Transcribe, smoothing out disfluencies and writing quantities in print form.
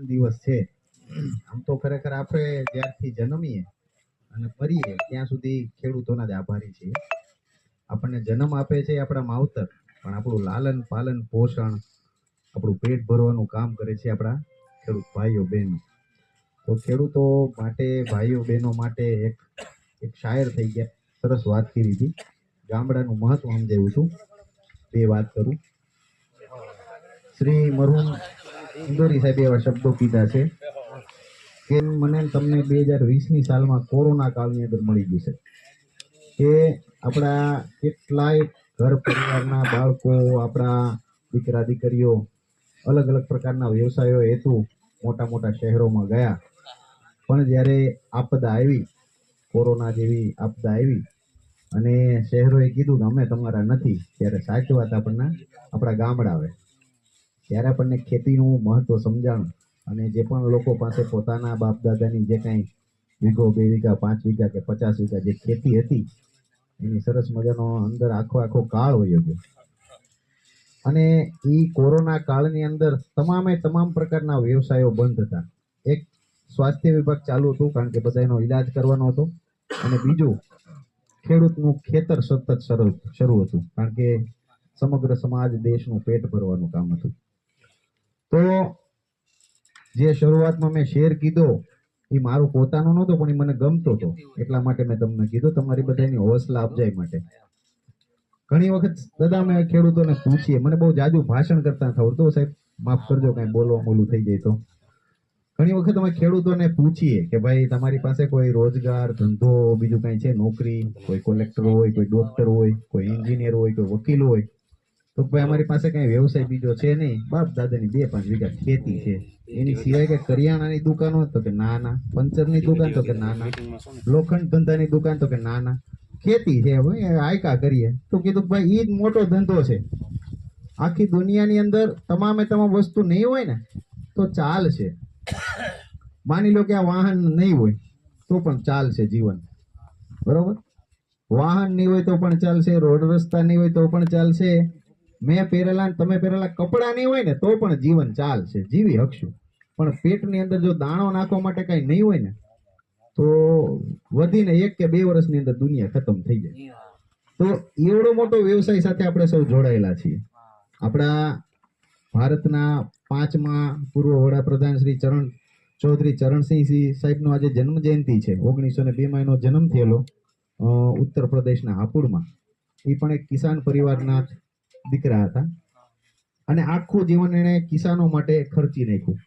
દિવસ છે. આમ તો ખરેખર આપણે જ્યારથી જન્મીએ અને મરીએ ત્યાં સુધી ખેડૂતોના જ આભારી છીએ. આપણને જન્મ આપે છે આપણા માવતર, પણ આપણું લાલન પાલન પોષણ, આપણું પેટ ભરવાનું કામ કરે છે આપણા ખેડૂત ભાઈઓ બહેનો. તો ખેડૂતો માટે, ભાઈઓ બહેનો માટે એક શાયર થઈ ગયા, સરસ વાત કરી હતી. ગામડાનું મહત્વ સમજાવ્યું છું. બે વાત કરું. શ્રી મરહુમ ઇન્દોરી સાહેબે એવા શબ્દો કીધા છે કે મને તમને 2020ની સાલમાં કોરોના કાળની અંદર મળી ગયું છે કે આપણા કેટલાય ઘર પરિવારના બાળકો, આપણા દીકરા દીકરીઓ અલગ અલગ પ્રકારના વ્યવસાયો હેતુ મોટા મોટા શહેરોમાં ગયા, પણ જ્યારે આપદા આવી, કોરોના જેવી આપદા આવી અને શહેરોએ કીધું કે અમે તમારા નથી, ત્યારે સાચી વાત આપણને આપણા ગામડા આવે, ત્યારે આપણને ખેતીનું મહત્વ સમજાણું. અને જે પણ લોકો પાસે પોતાના બાપ દાદાની જે કાંઈ વીઘો, 2 વીઘા, 5 વીઘા કે 50 વીઘા જે ખેતી હતી, એની સરસ મજાનો અંદર આખો કાળ વયો ગયો. અને એ કોરોના કાળની અંદર તમામે તમામ પ્રકારના વ્યવસાયો બંધ હતા. એક સ્વાસ્થ્ય વિભાગ ચાલુ હતું, કારણ કે બધાનો ઈલાજ કરવાનો હતો, અને બીજું ખેડૂતનું ખેતર સતત શરૂ હતું, કારણ કે સમગ્ર સમાજ દેશનું પેટ ભરવાનું કામ હતું. તો જે શરૂઆતમાં મેં શેર કીધો એ મારું પોતાનું નહોતો, પણ એ મને ગમતો હતો, એટલા માટે મેં તમને કીધું, તમારી બધાની હોસલા અફજાઈ માટે. ઘણી વખત દાદા અમે ખેડૂતોને પૂછીએ, મને બહુ જાજુ ભાષણ કરતા આવડતું, સાહેબ માફ કરજો કઈ બોલવા બોલું થઈ જાય તો. ઘણી વખત અમે ખેડૂતોને પૂછીએ કે ભાઈ તમારી પાસે કોઈ રોજગાર, ધંધો, બીજું કઈ છે, નોકરી, કોઈ કલેક્ટર હોય, કોઈ ડોક્ટર હોય, કોઈ એન્જિનિયર હોય, કોઈ વકીલ હોય, તો ભાઈ અમારી પાસે કઈ વ્યવસાય બીજો છે નહીં, બાપ દાદાની 2-5 વીઘા ખેતી છે, એની સિવાય કે કરિયાણાની દુકાન હોય તો કે ના ના, પંચરની દુકાન તો કે ના ના, લોખંડ ધંધાની દુકાન તો કે ના ના, ખેતી છે ભાઈ, આયકા કરીએ. તો કીધું ભાઈ ઈ જ મોટો ધંધો છે. આખી દુનિયાની અંદર તમામે તમામ વસ્તુ નહીં હોય ને તો ચાલશે. માની લો કે આ વાહન નહીં હોય તો પણ ચાલશે જીવન, બરોબર? વાહન નહીં હોય તો પણ ચાલશે, રોડ રસ્તા નહીં હોય તો પણ ચાલશે, મેં પહેરેલા તમે પહેરેલા કપડા નહીં હોય ને તો પણ જીવન ચાલશે, જીવી શકશું. પણ પેટની અંદર જો દાણો નાખવા માટે કઈ નહીં હોય ને તો વધીને 1 કે 2 વર્ષની અંદર દુનિયા ખતમ થઈ જાય. તો એવડો મોટો વ્યવસાય સાથે આપણે સૌ જોડાયેલા છીએ. આપણા ભારતના 5મા પૂર્વ વડાપ્રધાન શ્રી ચૌધરી ચરણસિંહ સાહેબનો આજે જન્મ જયંતિ છે. 1902માં એનો જન્મ થયેલો ઉત્તર પ્રદેશના હાપુડમાં. એ પણ એક કિસાન પરિવારના દીકરા હતા અને આખું જીવન એણે કિસાનો માટે ખર્ચી નાખ્યું.